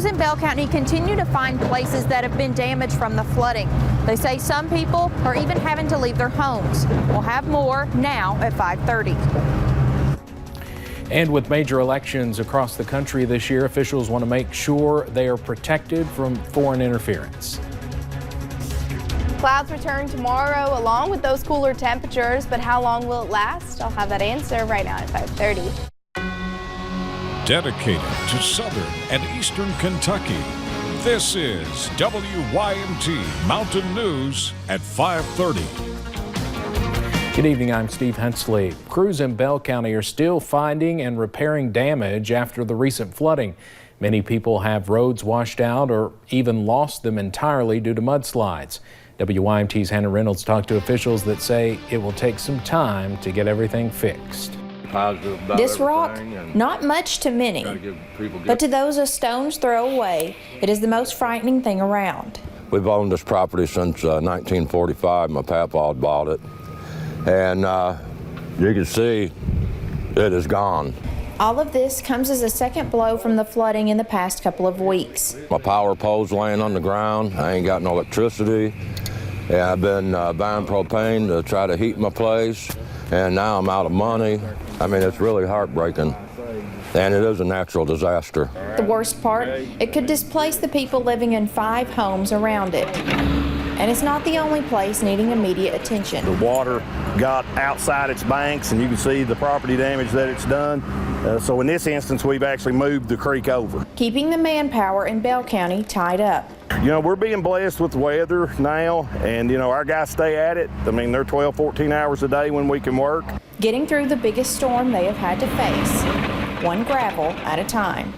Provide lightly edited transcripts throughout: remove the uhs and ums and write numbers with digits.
Crews in Bell County continue to find places that have been damaged from the flooding. They say some people are even having to leave their homes. We'll have more now at 5:30. And with major elections across the country this year, officials want to make sure they are protected from foreign interference. Clouds return tomorrow along with those cooler temperatures, but how long will it last? I'll have that answer right now at 5:30. Dedicated to Southern and Eastern Kentucky, this is WYMT Mountain News at 5:30. Good evening, I'm Steve Hensley. Crews in Bell County are still finding and repairing damage after the recent flooding. Many people have roads washed out or even lost them entirely due to mudslides. WYMT's Hannah Reynolds talked to officials that say it will take some time to get everything fixed. This rock, not much to many, but to those a stone's throw away, it is the most frightening thing around. We've owned this property since 1945. My papa bought it, and you can see it is gone. All of this comes as a second blow from the flooding in the past couple of weeks. My power pole's laying on the ground. I ain't got no electricity. And I've been buying propane to try to heat my place, and now I'm out of money. I mean, it's really heartbreaking, and it is a natural disaster. The worst part, it could displace the people living in 5 homes around it. And it's not the only place needing immediate attention. The water got outside its banks, and you can see the property damage that it's done. So in this instance, we've actually moved the creek over. Keeping the manpower in Bell County tied up. You know, we're being blessed with weather now, and you know, our guys stay at it. I mean, they're 12, 14 hours a day when we can work. Getting through the biggest storm they have had to face, one gravel at a time.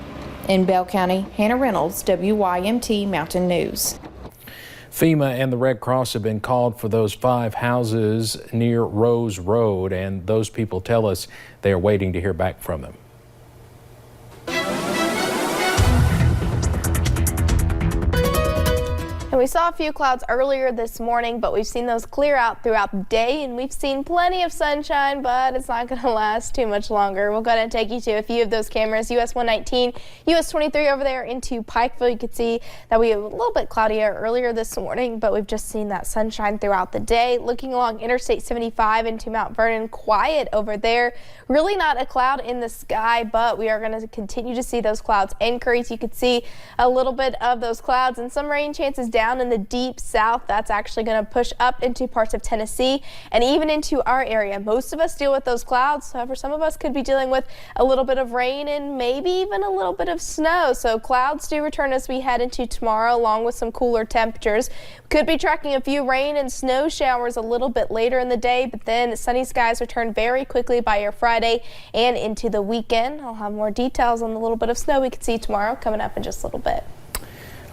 In Bell County, Hannah Reynolds, WYMT Mountain News. FEMA and the Red Cross have been called for those 5 houses near Rose Road, and those people tell us they are waiting to hear back from them. And we saw a few clouds earlier this morning, but we've seen those clear out throughout the day, and we've seen plenty of sunshine, but it's not going to last too much longer. We'll go ahead and take you to a few of those cameras. US 119, US 23 over there into Pikeville. You could see that we have a little bit cloudier earlier this morning, but we've just seen that sunshine throughout the day. Looking along Interstate 75 into Mount Vernon, quiet over there. Really not a cloud in the sky, but we are going to continue to see those clouds increase. You could see a little bit of those clouds and some rain chances down in the deep south. That's actually going to push up into parts of Tennessee and even into our area. Most of us deal with those clouds. However, some of us could be dealing with a little bit of rain and maybe even a little bit of snow. So clouds do return as we head into tomorrow, along with some cooler temperatures. Could be tracking a few rain and snow showers a little bit later in the day, but then sunny skies return very quickly by your Friday and into the weekend. I'll have more details on the little bit of snow we could see tomorrow coming up in just a little bit.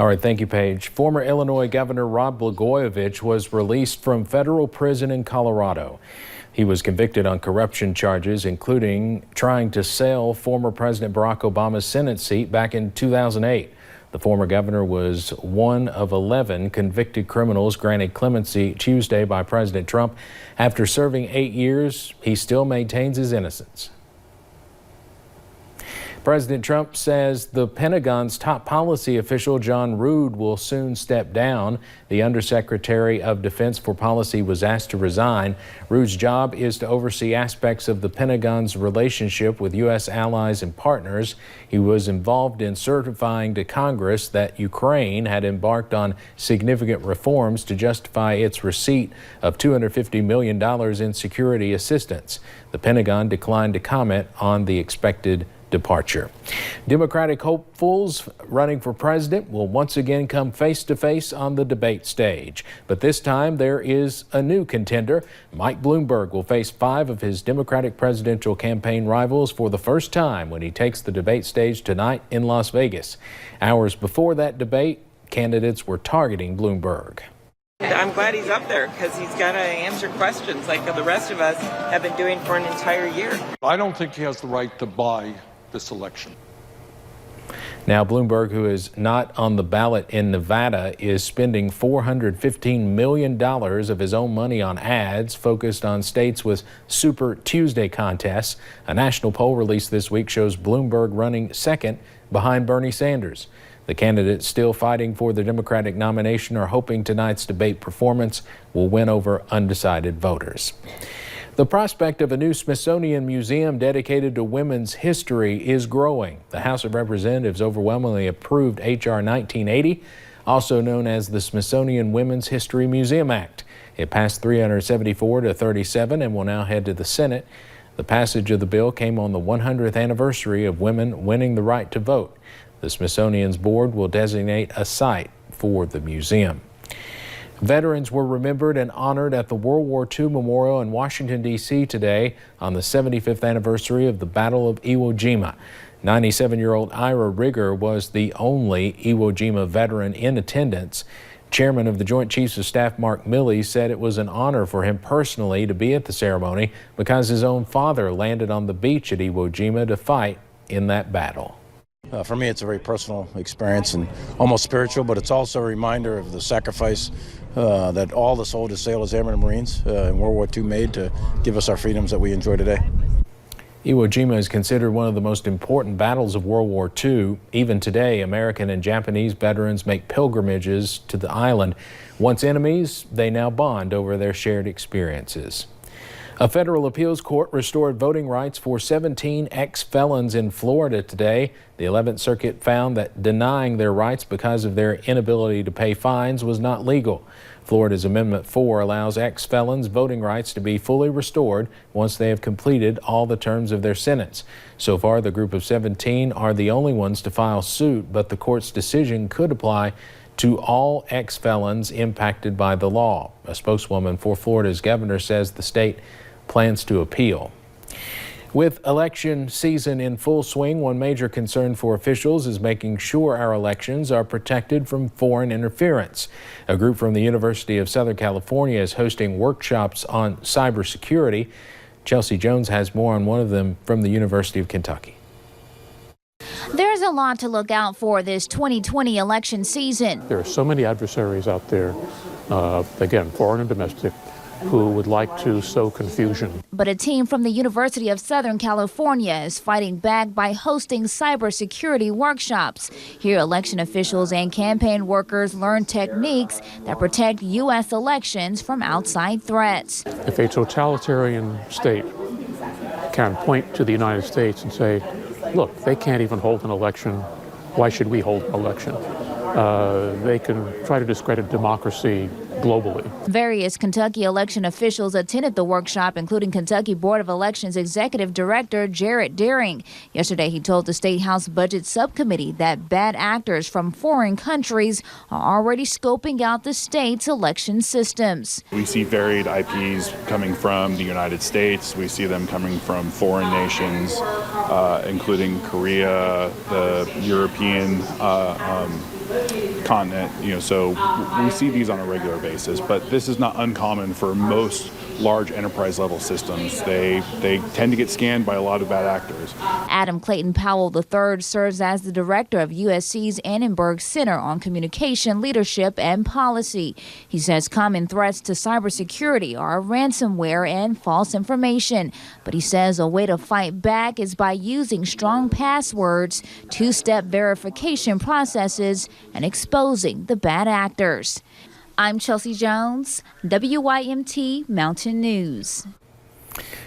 All right, thank you, Paige. Former Illinois Governor Rod Blagojevich was released from federal prison in Colorado. He was convicted on corruption charges, including trying to sell former President Barack Obama's Senate seat back in 2008. The former governor was one of 11 convicted criminals granted clemency Tuesday by President Trump. After serving 8 years, he still maintains his innocence. President Trump says the Pentagon's top policy official, John Roode, will soon step down. The Undersecretary of Defense for Policy was asked to resign. Roode's job is to oversee aspects of the Pentagon's relationship with U.S. allies and partners. He was involved in certifying to Congress that Ukraine had embarked on significant reforms to justify its receipt of $250 million in security assistance. The Pentagon declined to comment on the expected departure. Democratic hopefuls running for president will once again come face to face on the debate stage. But this time there is a new contender. Mike Bloomberg will face 5 of his Democratic presidential campaign rivals for the first time when he takes the debate stage tonight in Las Vegas. Hours before that debate, candidates were targeting Bloomberg. I'm glad he's up there because he's got to answer questions like the rest of us have been doing for an entire year. I don't think he has the right to buy this election. Now, Bloomberg, who is not on the ballot in Nevada, is spending $415 million of his own money on ads focused on states with Super Tuesday contests. A national poll released this week shows Bloomberg running second behind Bernie Sanders. The candidates still fighting for the Democratic nomination are hoping tonight's debate performance will win over undecided voters. The prospect of a new Smithsonian Museum dedicated to women's history is growing. The House of Representatives overwhelmingly approved H.R. 1980, also known as the Smithsonian Women's History Museum Act. It passed 374 to 37 and will now head to the Senate. The passage of the bill came on the 100th anniversary of women winning the right to vote. The Smithsonian's board will designate a site for the museum. Veterans were remembered and honored at the World War II Memorial in Washington, D.C. today on the 75th anniversary of the Battle of Iwo Jima. 97-year-old Ira Rigger was the only Iwo Jima veteran in attendance. Chairman of the Joint Chiefs of Staff Mark Milley said it was an honor for him personally to be at the ceremony because his own father landed on the beach at Iwo Jima to fight in that battle. For me, it's a very personal experience and almost spiritual, but it's also a reminder of the sacrifice that all the soldiers, sailors, airmen, and Marines in World War II made to give us our freedoms that we enjoy today. Iwo Jima is considered one of the most important battles of World War II. Even today, American and Japanese veterans make pilgrimages to the island. Once enemies, they now bond over their shared experiences. A federal appeals court restored voting rights for 17 ex-felons in Florida today. The 11th Circuit found that denying their rights because of their inability to pay fines was not legal. Florida's Amendment 4 allows ex-felons voting rights to be fully restored once they have completed all the terms of their sentence. So far, the group of 17 are the only ones to file suit, but the court's decision could apply to all ex-felons impacted by the law. A spokeswoman for Florida's governor says the state plans to appeal. With election season in full swing, one major concern for officials is making sure our elections are protected from foreign interference. A group from the University of Southern California is hosting workshops on cybersecurity. Chelsea Jones has more on one of them from the University of Kentucky. There's a lot to look out for this 2020 election season. There are so many adversaries out there, again, foreign and domestic, who would like to sow confusion. But a team from the University of Southern California is fighting back by hosting cybersecurity workshops. Here, election officials and campaign workers learn techniques that protect U.S. elections from outside threats. If a totalitarian state can point to the United States and say, look, they can't even hold an election, why should we hold an election? They can try to discredit democracy globally. Various Kentucky election officials attended the workshop, including Kentucky Board of Elections Executive Director Jarrett Deering. Yesterday, he told the State House Budget Subcommittee that bad actors from foreign countries are already scoping out the state's election systems. We see varied IPs coming from the United States. We see them coming from foreign nations, including Korea, the European continent, so we see these on a regular basis, but this is not uncommon for most large enterprise level systems. They tend to get scanned by a lot of bad actors. Adam Clayton Powell III serves as the director of USC's Annenberg Center on Communication, Leadership, and Policy. He says common threats to cybersecurity are ransomware and false information. But he says a way to fight back is by using strong passwords, two-step verification processes, and exposing the bad actors. I'm Chelsea Jones, WYMT Mountain News.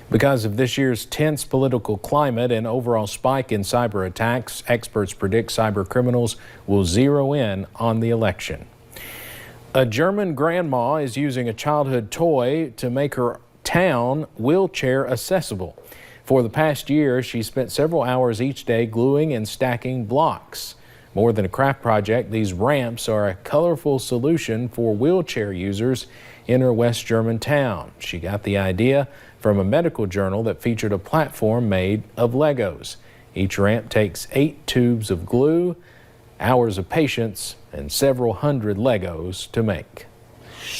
Because of this year's tense political climate and overall spike in cyber attacks, experts predict cyber criminals will zero in on the election. A German grandma is using a childhood toy to make her town wheelchair accessible. For the past year, she spent several hours each day gluing and stacking blocks. More than a craft project, these ramps are a colorful solution for wheelchair users in her West German town. She got the idea from a medical journal that featured a platform made of Legos. Each ramp takes 8 tubes of glue, hours of patience, and several hundred Legos to make.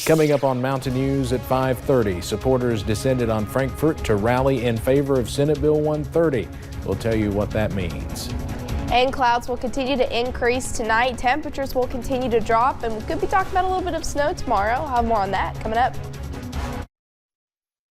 Coming up on Mountain News at 5:30, supporters descended on Frankfurt to rally in favor of Senate Bill 130. We'll tell you what that means. And clouds will continue to increase tonight. Temperatures will continue to drop, and we could be talking about a little bit of snow tomorrow. I'll have more on that coming up.